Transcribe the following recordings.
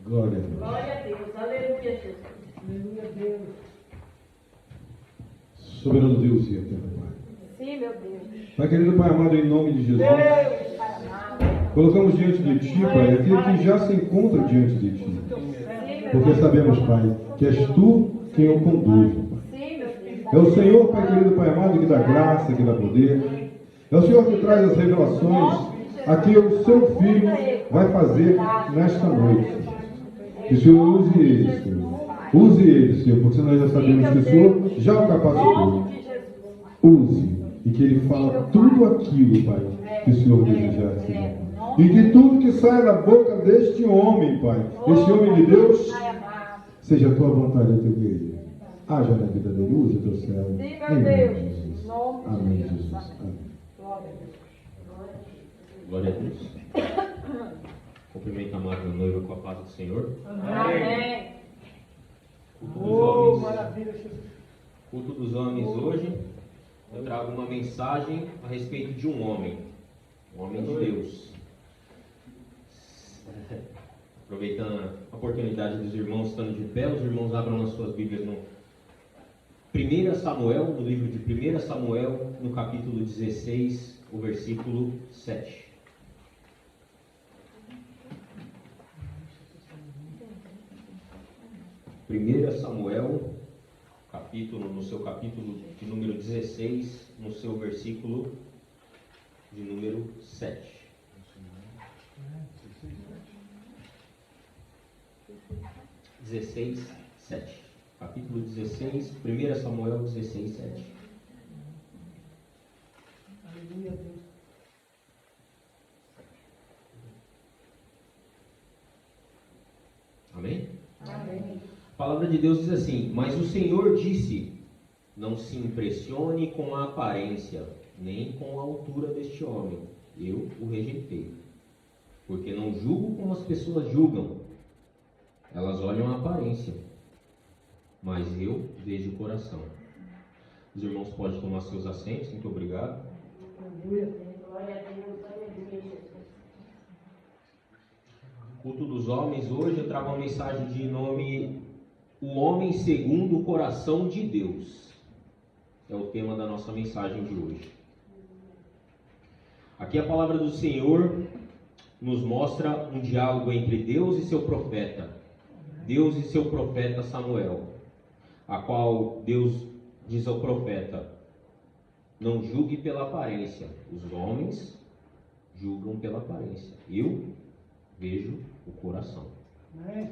Glória a Deus. Glória a Deus. Aleluia, Jesus. Aleluia, Deus. Soberano Deus e eterno Pai. Sim, meu Deus. Pai querido, Pai amado, em nome de Jesus, Deus, Pai amado. colocamos diante de Ti, Pai, aquele que já se encontra diante de Ti. Porque sabemos, Pai, que és Tu quem o conduz. Sim, meu Deus. É o Senhor, Pai querido, Pai amado, que dá graça, que dá poder. É o Senhor que traz as revelações a que o Seu Filho vai fazer nesta noite. Que o Senhor use ele, Senhor. Use ele, Senhor, porque nós já sabemos que o Senhor já o capacitou. Use. E que ele fala tudo aquilo, Pai, que o Senhor desejar, Senhor. E que tudo que saia da boca deste homem, Pai, este homem de Deus, seja a Tua vontade e o Teu querer. Haja na vida dele, use o Teu céu. Em nome de Jesus. Amém, Jesus. Amém. Glória a Deus. Cumprimento a amada noiva com a paz do Senhor. Amém. Culto dos Oh, homens. maravilha, Jesus. Culto dos homens hoje. Eu trago uma mensagem a respeito de um homem de Deus. Aproveitando a oportunidade dos irmãos estando de pé, os irmãos abram as suas Bíblias no 1 Samuel, no livro de 1 Samuel, no capítulo 16, o versículo 7. Primeira Samuel, no seu capítulo de número 16, no seu versículo de número 7. Capítulo 16, 1 Samuel 16, 7. Aleluia, Deus. Amém? Amém. A palavra de Deus diz assim: mas o Senhor disse, não se impressione com a aparência, nem com a altura deste homem, eu o rejeitei. Porque não julgo como as pessoas julgam, elas olham a aparência, mas eu vejo o coração. Os irmãos podem tomar seus assentos, muito obrigado. Aleluia. Glória a Deus. Aleluia, Jesus. Culto dos homens, hoje eu trago uma mensagem de nome O Homem Segundo o Coração de Deus. É o tema da nossa mensagem de hoje. Aqui a palavra do Senhor nos mostra um diálogo entre Deus e seu profeta. Deus e seu profeta Samuel, a qual Deus diz ao profeta: não julgue pela aparência, os homens julgam pela aparência, eu vejo o coração. Amém.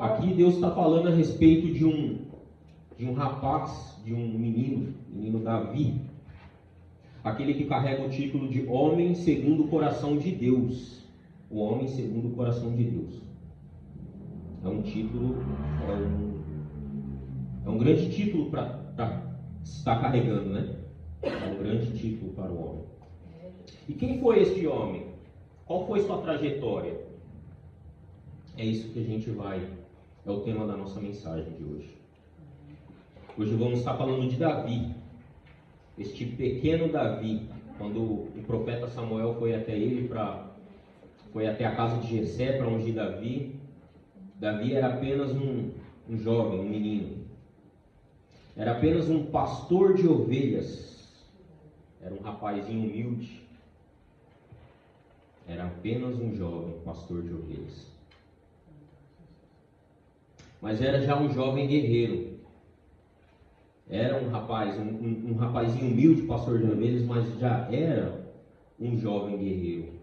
Aqui Deus está falando a respeito de um rapaz, de um menino Davi, aquele que carrega o título de homem segundo o coração de Deus. O homem segundo o coração de Deus. É um título, é um grande título para estar carregando, né? É um grande título para o homem. E quem foi este homem? Qual foi sua trajetória? É isso que a gente é o tema da nossa mensagem de hoje. Hoje vamos estar falando de Davi. Este pequeno Davi, quando o profeta Samuel foi até ele, foi até a casa de Jessé para ungir Davi. Davi era apenas um jovem, um menino. Era apenas um pastor de ovelhas. Era um rapazinho humilde. Era apenas um jovem pastor de ovelhas. Mas era já um jovem guerreiro. Era um rapaz, um rapazinho humilde, pastor de ovelhas, mas já era um jovem guerreiro.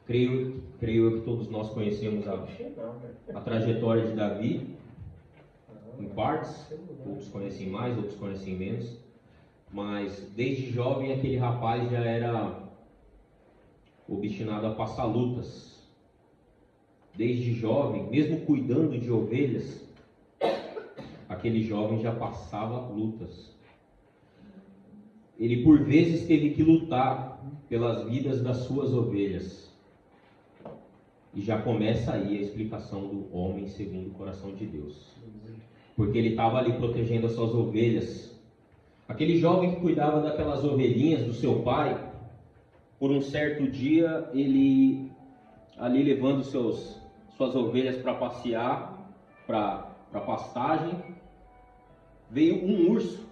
Creio eu que todos nós conhecemos a trajetória de Davi, em partes. Outros conhecem mais, outros conhecem menos. Mas desde jovem aquele rapaz já era obstinado a passar lutas. Desde jovem, mesmo cuidando de ovelhas, aquele jovem já passava lutas. Ele por vezes teve que lutar pelas vidas das suas ovelhas. E já começa aí a explicação do homem segundo o coração de Deus. Porque ele estava ali protegendo as suas ovelhas. Aquele jovem que cuidava daquelas ovelhinhas do seu pai, por um certo dia, ele ali levando suas suas ovelhas para passear, para pastagem, veio um urso.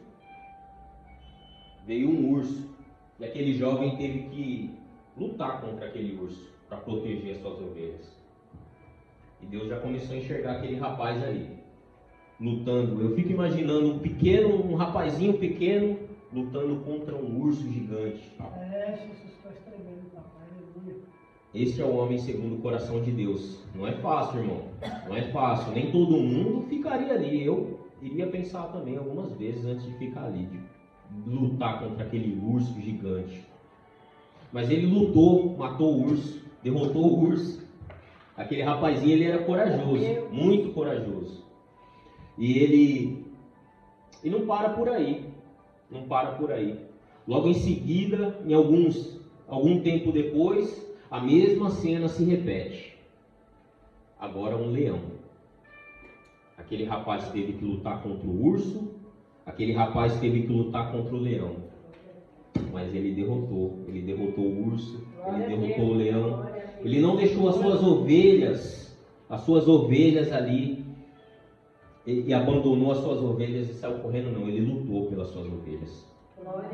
Veio um urso. E aquele jovem teve que lutar contra aquele urso para proteger as suas ovelhas. E Deus já começou a enxergar aquele rapaz ali, lutando. Eu fico imaginando um rapazinho pequeno, lutando contra um urso gigante. Jesus faz tremendo, papai. Aleluia. Esse é o homem segundo o coração de Deus. Não é fácil, irmão. Não é fácil. Nem todo mundo ficaria ali. Eu iria pensar também algumas vezes antes de ficar ali, de lutar contra aquele urso gigante. Mas ele lutou, matou o urso, derrotou o urso. Aquele rapazinho, ele era corajoso, muito corajoso. E não para por aí. Não para por aí. Logo em seguida, algum tempo depois, a mesma cena se repete. Agora um leão. Aquele rapaz teve que lutar contra o urso, aquele rapaz teve que lutar contra o leão. Mas ele derrotou o urso, ele derrotou o leão. Ele não deixou as suas ovelhas ali e abandonou as suas ovelhas e saiu correndo, não. Ele lutou pelas suas ovelhas.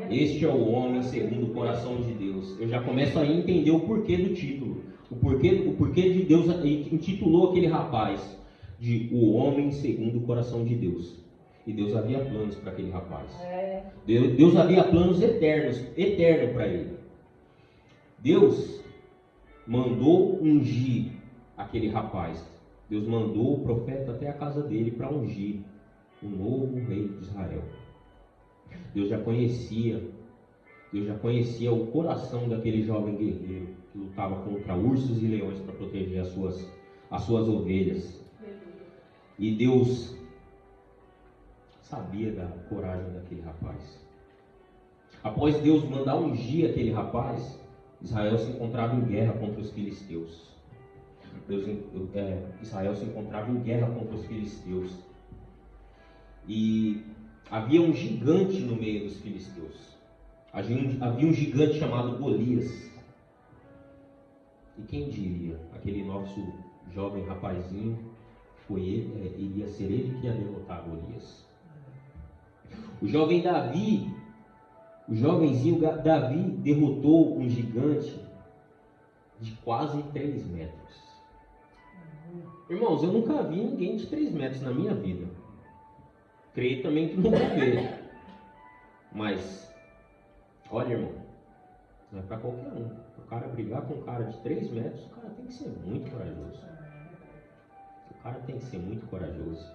Este é o homem segundo o coração de Deus. Eu já começo a entender o porquê do título. O porquê de Deus intitulou aquele rapaz de o homem segundo o coração de Deus. E Deus havia planos para aquele rapaz. Deus havia planos eternos para ele. Deus mandou ungir aquele rapaz. Deus mandou o profeta até a casa dele para ungir o novo rei de Israel. Deus já conhecia o coração daquele jovem guerreiro que lutava contra ursos e leões para proteger as suas ovelhas. E Deus sabia da coragem daquele rapaz. Após Deus mandar ungir aquele rapaz, Israel se encontrava em guerra contra os filisteus. Israel se encontrava em guerra contra os filisteus. E havia um gigante no meio dos filisteus. Havia um gigante chamado Golias. E quem diria? Aquele nosso jovem rapazinho, iria ser ele que ia derrotar Golias. O jovenzinho Davi derrotou um gigante de quase 3 metros. Irmãos, eu nunca vi ninguém de 3 metros na minha vida. Creio também que não vou ver. Mas, olha, irmão, não é para qualquer um. O cara brigar com um cara de 3 metros, o cara tem que ser muito corajoso.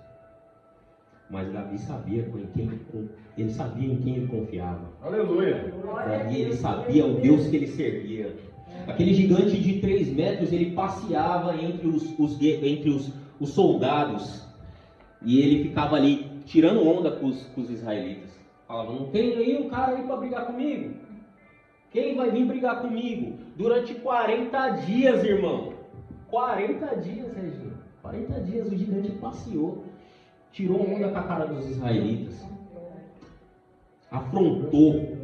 Mas Davi sabia em quem ele confiava. Aleluia. Davi, ele sabia o Deus que ele servia. Aquele gigante de 3 metros, ele passeava entre os soldados. E ele ficava ali, tirando onda com os israelitas. Falava, não tem aí um cara aí para brigar comigo? Quem vai vir brigar comigo? Durante 40 dias, irmão. 40 dias, Regina. 40 dias o gigante passeou. Tirou onda com a cara dos israelitas. Afrontou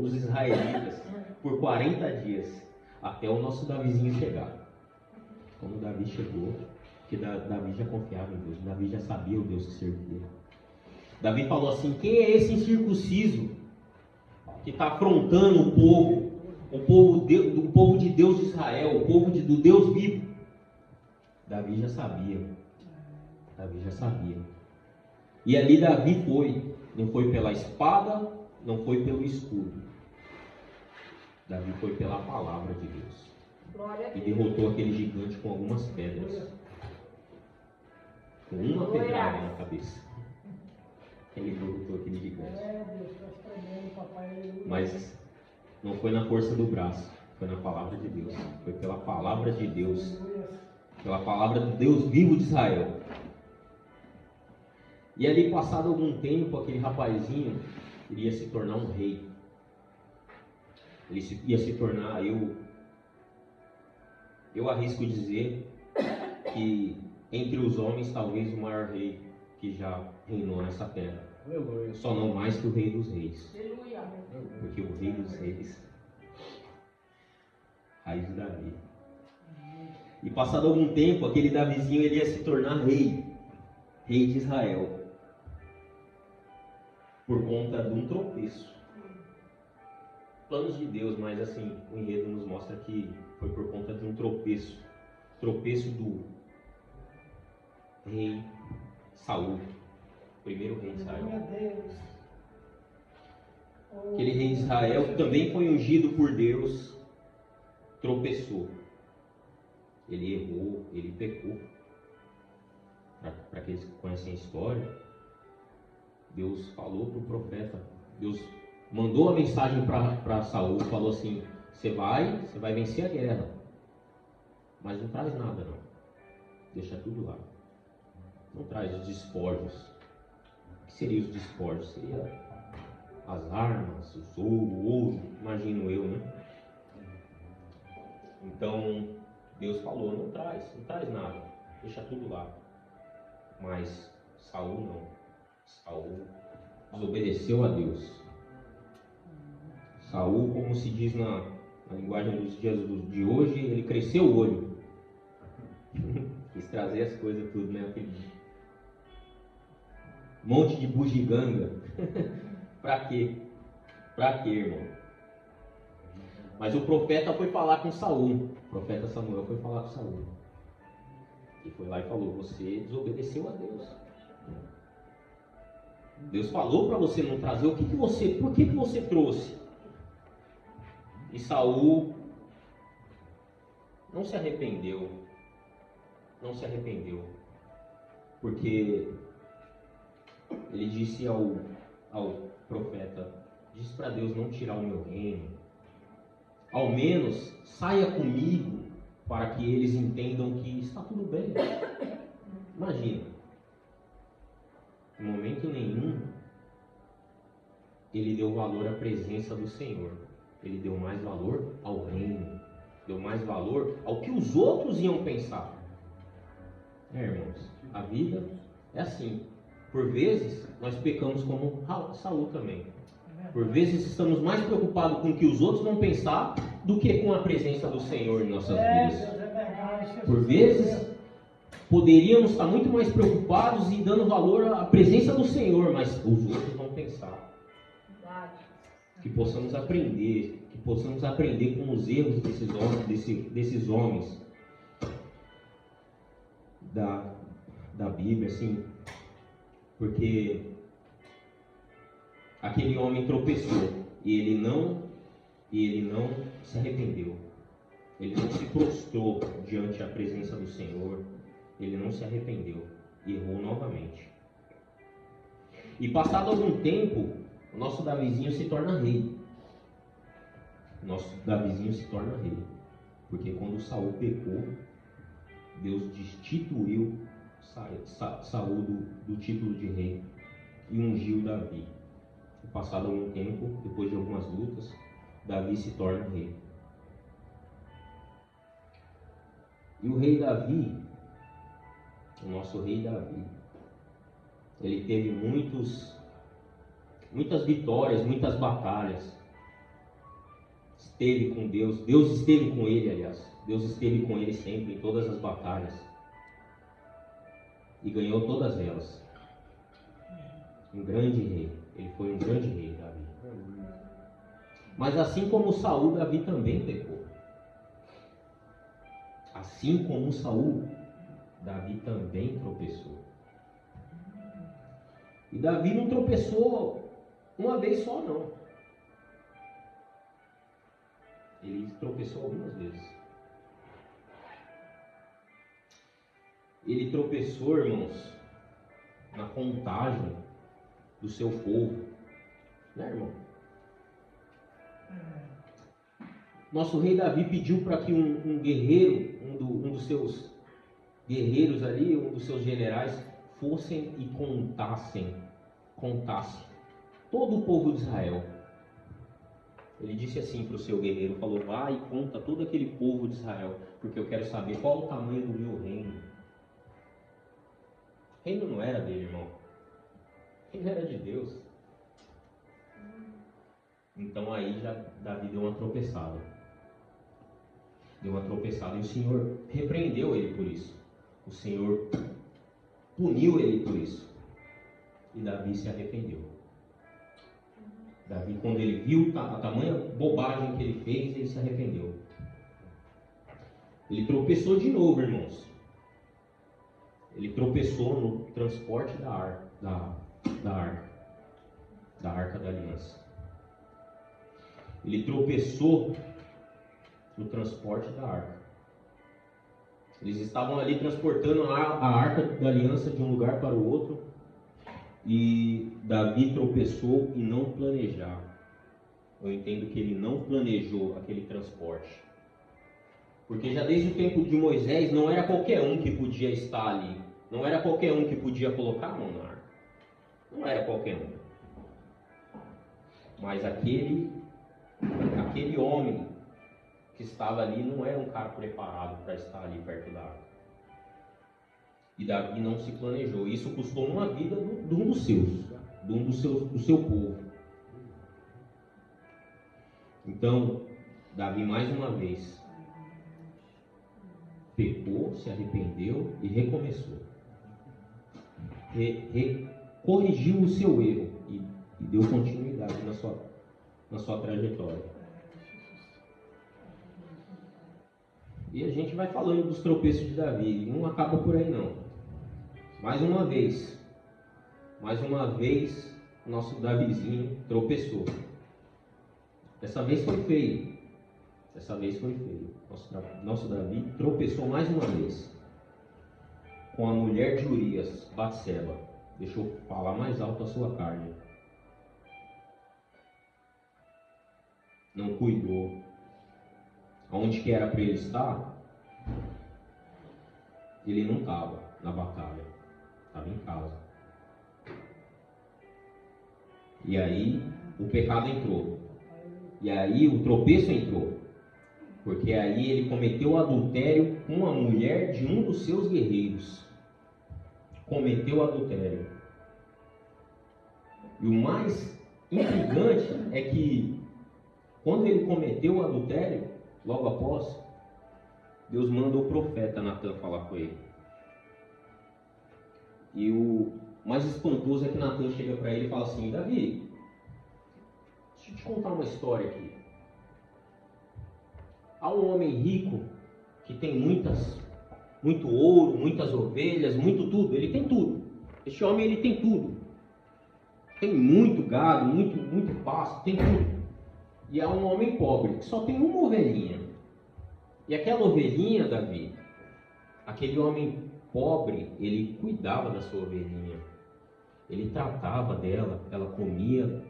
os israelitas por 40 dias. Até o nosso Davizinho chegar. Quando Davi chegou, que Davi já confiava em Deus. Davi já sabia o Deus que servia. Davi falou assim, quem é esse incircunciso que está afrontando o povo de Deus de Israel, o povo do Deus vivo? Davi já sabia. E ali Davi não foi pela espada, não foi pelo escudo. Davi foi pela palavra de Deus. E derrotou aquele gigante com algumas pedras. Com uma pedrada na cabeça. Ele derrotou aquele gigante. Mas não foi na força do braço, foi na palavra de Deus. Foi pela palavra de Deus. Pela palavra do Deus vivo de Israel. E ali, passado algum tempo, aquele rapazinho iria se tornar um rei. Ele ia se tornar, eu arrisco dizer, que entre os homens, talvez o maior rei que já reinou nessa terra. Aleluia. Só não mais que o rei dos reis. Aleluia. Porque o rei dos reis, raiz de Davi. E passado algum tempo, aquele Davizinho ele ia se tornar rei de Israel, por conta de um tropeço. Planos de Deus, mas assim, o enredo nos mostra que foi por conta de um tropeço do rei Saul, primeiro rei de Israel. Meu Deus. Aquele rei de Israel que também foi ungido por Deus, tropeçou. Ele errou, ele pecou. Para aqueles que conhecem a história, Deus falou para o profeta, Deus mandou a mensagem para Saul, falou assim: você vai vencer a guerra, mas não traz nada não, deixa tudo lá, não traz os despojos. O que seriam os despojos? Seria as armas, o ouro, imagino eu, né? Então Deus falou: não traz nada, deixa tudo lá. Mas Saul não, Saul desobedeceu a Deus. Saul, como se diz na linguagem dos dias de hoje, ele cresceu o olho. Quis trazer as coisas tudo, né? Aquele monte de bugiganga. Pra quê? Pra quê, irmão? Mas o profeta foi falar com Saul. O profeta Samuel foi falar com Saul. E foi lá e falou: você desobedeceu a Deus. Deus falou para você não trazer. Por que você trouxe? E Saul não se arrependeu. Não se arrependeu. Porque ele disse ao profeta: diz para Deus não tirar o meu reino. Ao menos saia comigo para que eles entendam que está tudo bem. Imagina. Em momento nenhum ele deu valor à presença do Senhor. Ele deu mais valor ao reino. Deu mais valor ao que os outros iam pensar. Irmãos, a vida é assim. Por vezes nós pecamos como Saul também. Por vezes estamos mais preocupados com o que os outros vão pensar do que com a presença do Senhor em nossas vidas. Por vezes poderíamos estar muito mais preocupados e dando valor à presença do Senhor, mas os outros vão pensar. Que possamos aprender com os erros desses homens da Bíblia, assim, porque aquele homem tropeçou e ele não se arrependeu. Ele não se prostrou diante da presença do Senhor. Ele não se arrependeu e errou novamente. E passado algum tempo, o nosso Davizinho se torna rei. Porque quando Saul pecou, Deus destituiu Saul do título de rei e ungiu Davi. E passado algum tempo, depois de algumas lutas, Davi se torna rei. E o rei Davi, o nosso rei Davi, ele teve muitas vitórias, muitas batalhas. Esteve com Deus, Deus esteve com ele, aliás. Deus esteve com ele sempre em todas as batalhas. E ganhou todas elas. Um grande rei. Ele foi um grande rei, Davi. Mas assim como Saul, Davi também pecou. Assim como Saul, Davi também tropeçou. E Davi não tropeçou uma vez só, não. Ele tropeçou algumas vezes. Ele tropeçou, irmãos, na contagem do seu povo. Né, irmão? Nosso rei Davi pediu para que um guerreiro, um dos seus guerreiros ali, um dos seus generais, fossem e contasse todo o povo de Israel. Ele disse assim para o seu guerreiro, falou: vai e conta todo aquele povo de Israel, porque eu quero saber qual o tamanho do meu reino. O reino não era dele, irmão. O reino era de Deus. Então aí já Davi deu uma tropeçada. deu uma tropeçada, e o Senhor repreendeu ele por isso. O Senhor puniu ele por isso. E Davi se arrependeu. Davi, quando ele viu a tamanha bobagem que ele fez, ele se arrependeu. Ele tropeçou de novo, irmãos. Ele tropeçou no transporte da arca da aliança. Ele tropeçou no transporte da arca. Eles estavam ali transportando a arca da aliança de um lugar para o outro, e Davi tropeçou em não planejar. Eu entendo que ele não planejou aquele transporte, porque já desde o tempo de Moisés não era qualquer um que podia estar ali, não era qualquer um que podia colocar a mão na arca, não era qualquer um, mas aquele homem que estava ali não era um cara preparado para estar ali perto da arca. E Davi não se planejou. Isso custou uma vida de um dos seus, do seu povo. Então, Davi mais uma vez pecou, se arrependeu e recomeçou. Corrigiu o seu erro e deu continuidade na sua trajetória. E a gente vai falando dos tropeços de Davi, não acaba por aí não. Mais uma vez, nosso Davizinho tropeçou. Dessa vez foi feio. Nosso Davi tropeçou mais uma vez com a mulher de Urias, Batseba. Deixa eu falar mais alto a sua carne. Não cuidou. Onde que era para ele estar? Ele não estava na batalha, estava em casa. E aí o pecado entrou. E aí o tropeço entrou. Porque aí ele cometeu adultério com a mulher de um dos seus guerreiros. Cometeu adultério. E o mais intrigante é que quando ele cometeu o adultério, logo após, Deus manda o profeta Natan falar com ele. E o mais espantoso é que Natan chega para ele e fala assim: Davi, deixa eu te contar uma história aqui. Há um homem rico que tem muito ouro, muitas ovelhas, muito tudo. Ele tem tudo. Este homem, ele tem tudo. Tem muito gado, muito pasto, tem tudo. E há um homem pobre que só tem uma ovelhinha. E aquela ovelhinha, Davi, aquele homem pobre, ele cuidava da sua ovelhinha. Ele tratava dela, ela comia,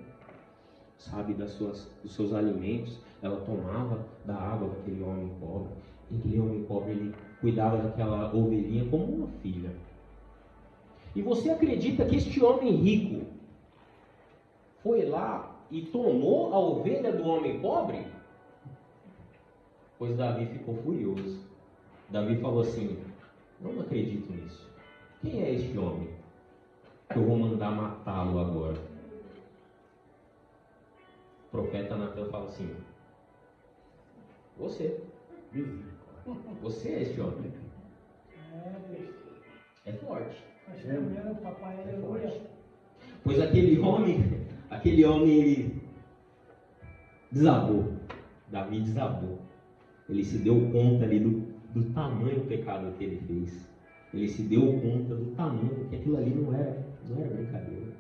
sabe, dos seus alimentos. Ela tomava da água daquele homem pobre. E aquele homem pobre, ele cuidava daquela ovelhinha como uma filha. E você acredita que este homem rico foi lá e tomou a ovelha do homem pobre? Pois Davi ficou furioso. Davi falou assim: não acredito nisso. Quem é este homem que eu vou mandar matá-lo agora? O profeta Natan fala assim: você é este homem. É forte. Acho que o papai É era forte. Pois aquele homem ele desabou. Davi desabou. Ele se deu conta ali do tamanho do pecado que ele fez. Ele se deu conta do tamanho, que aquilo ali não era brincadeira.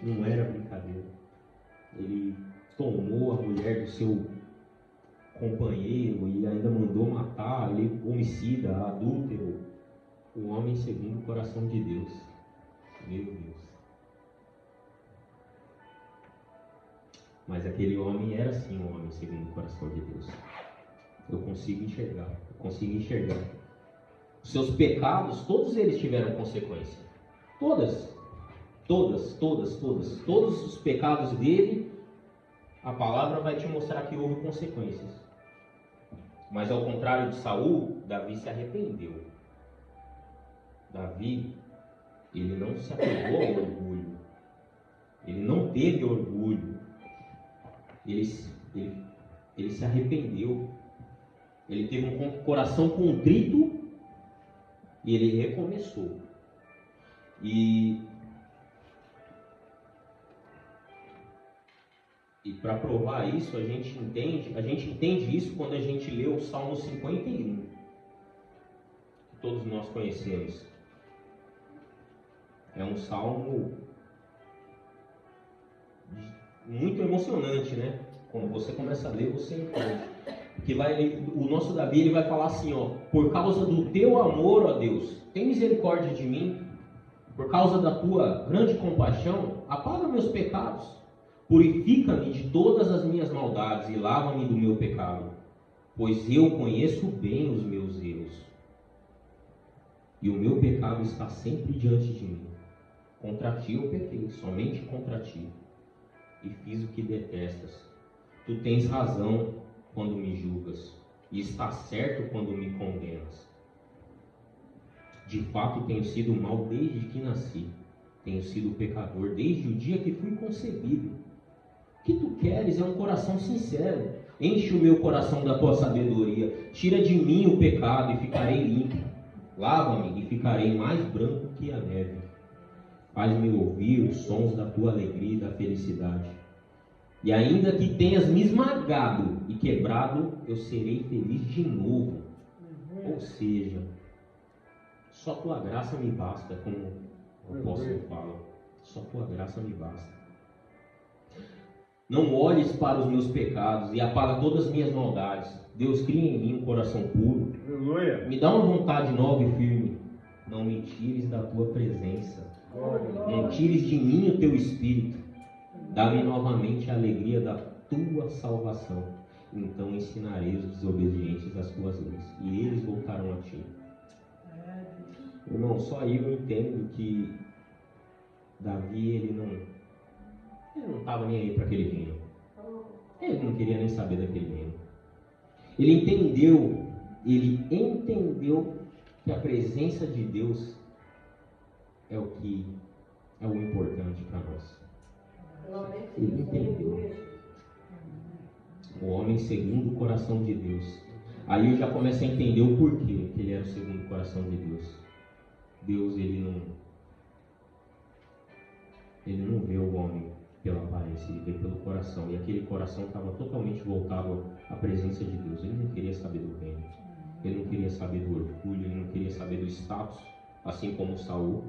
Não era brincadeira. Ele tomou a mulher do seu companheiro e ainda mandou matar, ele homicida, adúltero, um homem segundo o coração de Deus. Meu Deus. Mas aquele homem era sim um homem segundo o coração de Deus. Eu consigo enxergar. Os seus pecados, todos eles tiveram consequência. Todos os pecados dele, a palavra vai te mostrar que houve consequências. Mas ao contrário de Saul, Davi se arrependeu. Davi, ele não se apegou ao orgulho. Ele não teve orgulho. Ele se arrependeu. Ele teve um coração contrito e ele recomeçou. E para provar isso, a gente entende isso quando a gente lê o Salmo 51, que todos nós conhecemos. É um salmo muito emocionante, né? Quando você começa a ler, você entende. Porque o nosso Davi, ele vai falar assim, ó: por causa do teu amor, ó Deus, tem misericórdia de mim. Por causa da tua grande compaixão, apaga meus pecados. Purifica-me de todas as minhas maldades e lava-me do meu pecado, pois eu conheço bem os meus erros, e o meu pecado está sempre diante de mim. Contra ti eu pequei, somente contra ti, e fiz o que detestas. Tu tens razão quando me julgas, e estás certo quando me condenas. De fato tenho sido mau desde que nasci, tenho sido pecador desde o dia que fui concebido. O que tu queres é um coração sincero. Enche o meu coração da tua sabedoria. Tira de mim o pecado e ficarei limpo. Lava-me e ficarei mais branco que a neve. Faz-me ouvir os sons da tua alegria e da felicidade. E ainda que tenhas me esmagado e quebrado, eu serei feliz de novo. Ou seja, só tua graça me basta, como o apóstolo fala. Só tua graça me basta. Não olhes para os meus pecados e apaga todas as minhas maldades. Deus, cria em mim um coração puro. Aleluia. Me dá uma vontade nova e firme. Não me tires da tua presença. Não tires de mim o teu espírito. Dá-me novamente a alegria da tua salvação. Então ensinarei os desobedientes as tuas leis, e eles voltarão a ti. Irmão, só aí eu entendo que Davi, ele não estava nem aí para aquele reino. Ele não queria nem saber daquele reino. Ele entendeu que a presença de Deus é o importante para nós. Ele entendeu. O homem segundo o coração de Deus. Aí eu já começo a entender o porquê que ele era o segundo o coração de Deus. Deus, ele não vê o homem pela aparência, ele vê pelo coração. E aquele coração estava totalmente voltado à presença de Deus. Ele não queria saber do reino. Ele não queria saber do orgulho, ele não queria saber do status, assim como Saul.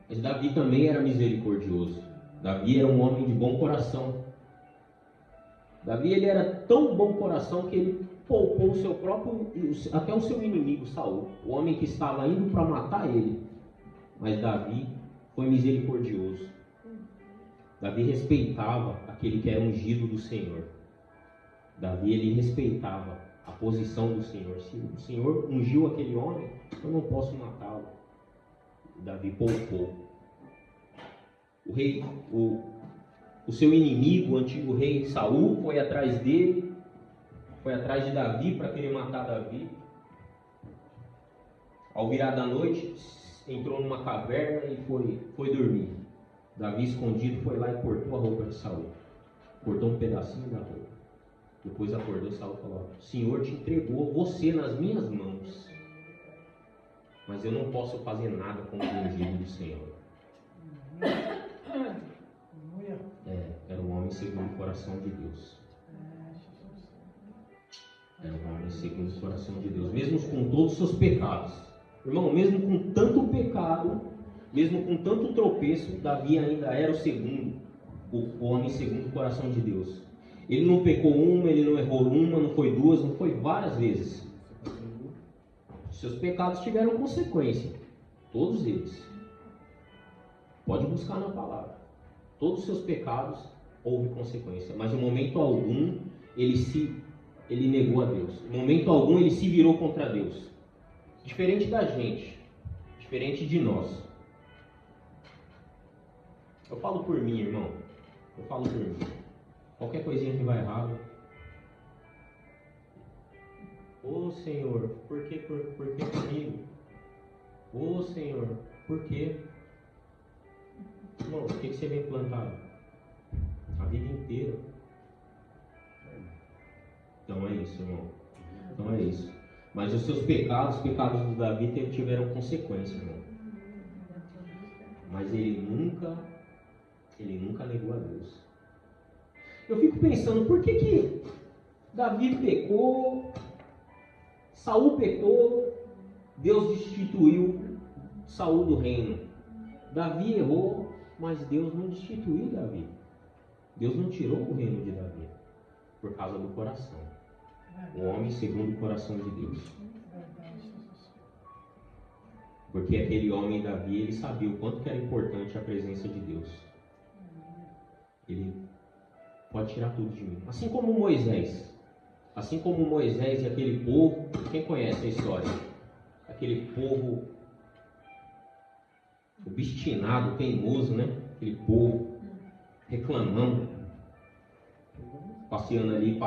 Mas Davi também era misericordioso. Davi era um homem de bom coração. Davi, ele era tão bom coração que ele poupou o seu próprio, até o seu inimigo Saul, o homem que estava indo para matar ele. Mas Davi foi misericordioso. Davi respeitava aquele que era ungido do Senhor. Davi, ele respeitava a posição do Senhor. Se o Senhor ungiu aquele homem, eu não posso matá-lo. Davi poupou. O seu inimigo, o antigo rei Saul, foi atrás dele, foi atrás de Davi para querer matar Davi. Ao virar da noite, entrou numa caverna e foi dormir. Davi, escondido, foi lá e cortou a roupa de Saul. Cortou um pedacinho da roupa. Depois acordou Saul e falou: o Senhor te entregou você nas minhas mãos, mas eu não posso fazer nada contra o ungido do Senhor. Era um homem segundo o coração de Deus. Era um homem segundo o coração de Deus, mesmo com todos os seus pecados. Irmão, mesmo com tanto pecado, mesmo com tanto tropeço, Davi ainda era o homem segundo o coração de Deus. Ele não pecou uma, ele não errou uma, não foi duas, não foi várias vezes. Seus pecados tiveram consequência, todos eles. Pode buscar na palavra. Todos os seus pecados houve consequência, mas em momento algum ele negou a Deus. Em momento algum ele se virou contra Deus. Diferente da gente, diferente de nós. Eu falo por mim, irmão. Eu falo por mim. Qualquer coisinha que vai errado. Ô Senhor, por que comigo? Ô Senhor, por quê? Irmão, o que você vem plantado? A vida inteira. Então é isso, irmão. Então é isso. Mas os seus pecados, os pecados do Davi tiveram consequência, irmão. Mas ele nunca negou a Deus. Eu fico pensando, por que Davi pecou, Saul pecou, Deus destituiu Saul do reino. Davi errou, mas Deus não destituiu Davi. Deus não tirou o reino de Davi, por causa do coração. O homem segundo o coração de Deus. Porque aquele homem Davi, ele sabia o quanto que era importante a presença de Deus. Ele pode tirar tudo de mim. Assim como Moisés. Assim como Moisés e aquele povo, quem conhece a história? Aquele povo obstinado, teimoso, né? Aquele povo reclamando, passando ali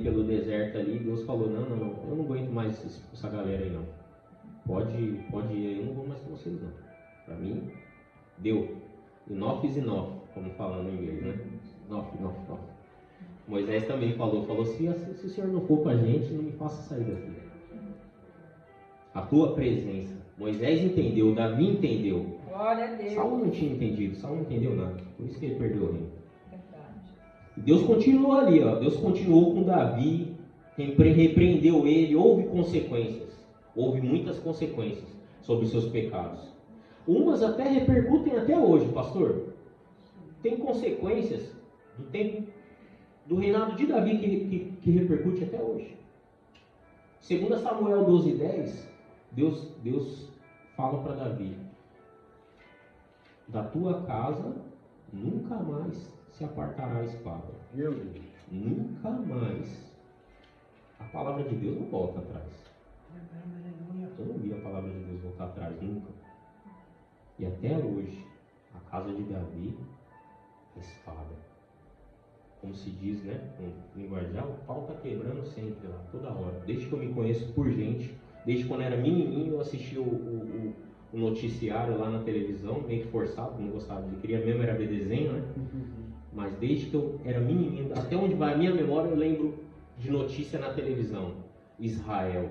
pelo deserto ali. Deus falou, não, eu não aguento mais essa galera aí não. Pode ir, eu não vou mais com vocês não. Para mim, deu. Enough is enough, como falando em inglês, né? Enough. Moisés também falou, se o Senhor não for com a gente, não me faça sair daqui. A tua presença. Moisés entendeu, Davi entendeu. Glória a Deus. Saul não tinha entendido, Saul não entendeu nada. Por isso que ele perdeu o reino. E Deus continuou ali, ó. Deus continuou com Davi, repreendeu ele, houve consequências. Houve muitas consequências sobre os seus pecados. Umas até repercutem até hoje, pastor. Tem consequências do tempo do reinado de Davi que repercute até hoje. Segundo Samuel 12:10, Deus fala para Davi: da tua casa nunca mais se apartará a espada. Meu Deus. Nunca mais. A palavra de Deus não volta atrás. Eu não vi a palavra de Deus voltar atrás nunca. E até hoje, a casa de Davi é espada. Como se diz, né? No linguajar, o pau está quebrando sempre lá, toda hora. Desde que eu me conheço por gente, desde quando eu era menininho, eu assistia o noticiário lá na televisão, meio que forçado, não gostava de, queria mesmo era ver desenho, né? Mas desde que eu era menininho, até onde vai a minha memória, eu lembro de notícia na televisão. Israel.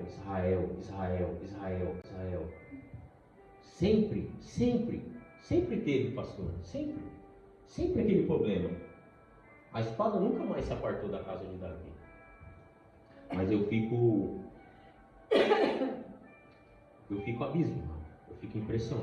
Sempre teve, pastor. Sempre aquele problema. A espada nunca mais se apartou da casa de Davi. Mas eu fico abismado. Eu fico impressionado.